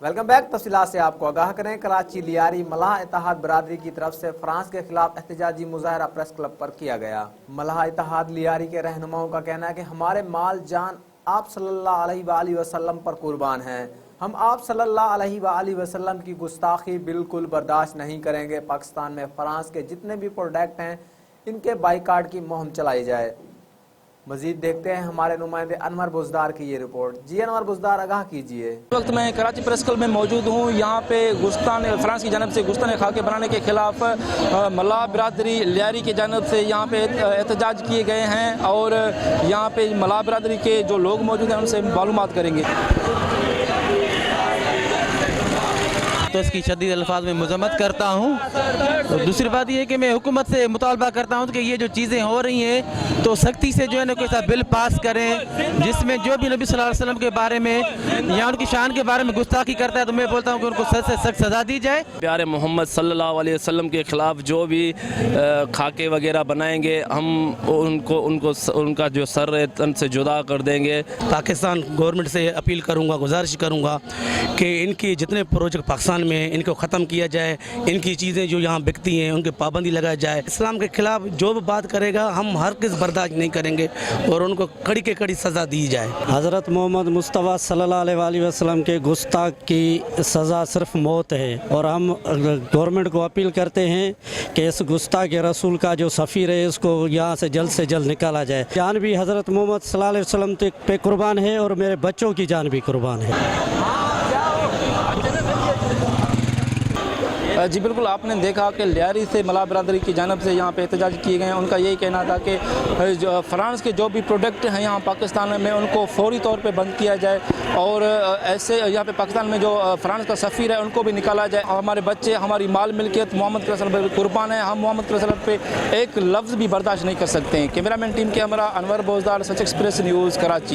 Welcome back. تفصیلات سے آپ کو آگاہ کریں۔ کراچی لیاری ملاح اتحاد برادری کی طرف سے فرانس کے خلاف احتجاجی مظاہرہ پریس کلب پر کیا گیا۔ ملاح اتحاد لیاری کے رہنماؤں کا کہنا ہے کہ ہمارے مال جان آپ صلی اللہ علیہ وآلہ وسلم پر قربان ہیں، ہم آپ صلی اللہ علیہ وآلہ وسلم کی گستاخی بالکل برداشت نہیں کریں گے۔ پاکستان میں فرانس کے جتنے بھی پروڈکٹ ہیں ان کے بائیکاٹ کی مہم چلائی جائے۔ مزید دیکھتے ہیں ہمارے نمائندے انور بزدار کی یہ رپورٹ۔ جی انور بزدار، آگاہ کیجیے۔ اس وقت میں کراچی پریس کلب میں موجود ہوں۔ یہاں پہ فرانس کی جانب سے گستان خاکے بنانے کے خلاف ملاح برادری لیاری کی جانب سے یہاں پہ احتجاج کیے گئے ہیں، اور یہاں پہ ملاح برادری کے جو لوگ موجود ہیں ان سے معلومات کریں گے۔ تو اس کی شدید الفاظ میں مذمت کرتا ہوں۔ دوسری بات یہ ہے کہ میں حکومت سے مطالبہ کرتا ہوں کہ یہ جو چیزیں ہو رہی ہیں تو سختی سے جو ہے نا کوئی ایسا بل پاس کریں جس میں جو بھی نبی صلی اللہ علیہ وسلم کے بارے میں یا ان کی شان کے بارے میں گستاخی کرتا ہے تو میں بولتا ہوں کہ ان کو سخت سے سخت سزا دی جائے۔ پیارے محمد صلی اللہ علیہ وسلم کے خلاف جو بھی خاکے وغیرہ بنائیں گے ہم ان کا جو سر تن سے جدا کر دیں گے۔ پاکستان گورنمنٹ سے اپیل کروں گا، گزارش کروں گا کہ ان کی جتنے پروجیکٹ پاکستان میں ان کو ختم کیا جائے، ان کی چیزیں جو یہاں بکتی ہیں ان کی پابندی لگایا جائے۔ اسلام کے خلاف جو بھی بات کرے گا ہم ہرگز برداشت نہیں کریں گے اور ان کو کڑی کے کڑی سزا دی جائے۔ حضرت محمد مصطفیٰ صلی اللہ علیہ وآلہ وسلم کے گستاخ کی سزا صرف موت ہے، اور ہم گورنمنٹ کو اپیل کرتے ہیں کہ اس گستاخ رسول کا جو سفیر ہے اس کو یہاں سے جلد نکالا جائے۔ جان بھی حضرت محمد صلی اللہ علیہ وسلم پہ قربان ہے اور میرے بچوں کی جان بھی قربان ہے۔ جی بالکل، آپ نے دیکھا کہ لیاری سے ملاح برادری کی جانب سے یہاں پہ احتجاج کیے گئے ہیں۔ ان کا یہی کہنا تھا کہ فرانس کے جو بھی پروڈکٹ ہیں یہاں پاکستان میں ان کو فوری طور پہ بند کیا جائے، اور ایسے یہاں پہ پاکستان میں جو فرانس کا سفیر ہے ان کو بھی نکالا جائے۔ ہمارے بچے، ہماری مال ملکیت محمد صلی اللہ علیہ وسلم پہ قربان ہیں، ہم محمد صلی اللہ علیہ وسلم پہ ایک لفظ بھی برداشت نہیں کر سکتے ہیں۔ کیمرہ مین ٹیم کے ہمراہ انور بوزدار، سچ ایکسپریس نیوز، کراچی۔